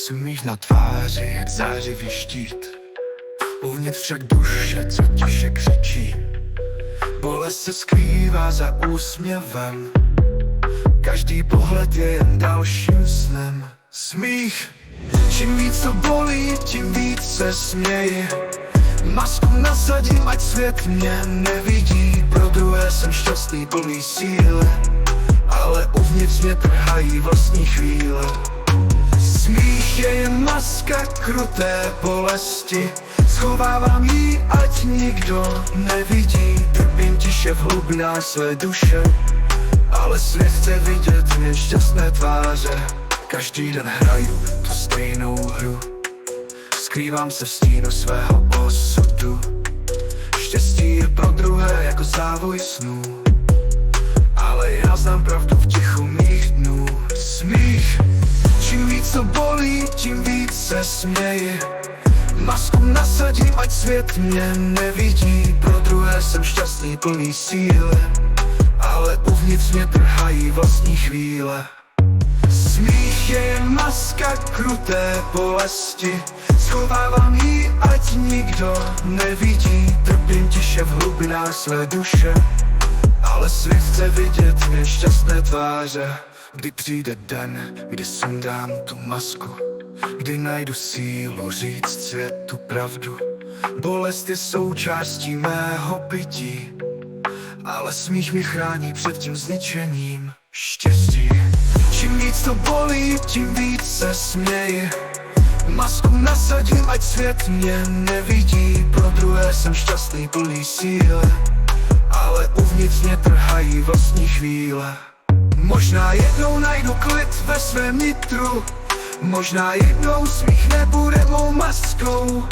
Smích na tváři jak zářivý štít, uvnitř však duše, co tiše křičí. Bolest se skrývá za úsměvem, každý pohled je jen dalším snem. Smích, čím víc to bolí, tím víc se směji. Masku nasadím, ať svět mě nevidí. Pro druhé jsem šťastný, plný síly, ale uvnitř mě trhají vlastní chvíle. Smích je jen maska kruté bolesti, schovávám ji, ať nikdo nevidí. Trpím tiše v hlubinách své duše, ale svět chce vidět mě šťastné tváře. Každý den hraju tu stejnou hru, skrývám se v stínu svého osudu. Štěstí je pro druhé jako závoj snů, ale já znám pravdu v tichu mých dnů. Smích, čím víc to bolí, tím víc se směji. Masku nasadím, ať svět mě nevidí. Pro druhé jsem šťastný, plný síly, ale uvnitř mě trhají vlastní chvíle. Smích je jen maska kruté bolesti, schovávám ji, ať nikdo nevidí. Trpím tiše v hlubinách své duše, ale svět chce vidět mě šťastné tváře. Kdy přijde den, kdy sundám tu masku, kdy najdu sílu říct světu pravdu. Bolest je součástí mého bytí, ale smích mě chrání před tím zničením. Štěstí, čím víc to bolí, tím víc se směji. Masku nasadím, ať svět mě nevidí. Pro druhé jsem šťastný, plný síly, ale uvnitř mě trhají vlastní chvíle. Možná jednou najdu klid ve svém nitru, možná jednou smích nebude mou maskou.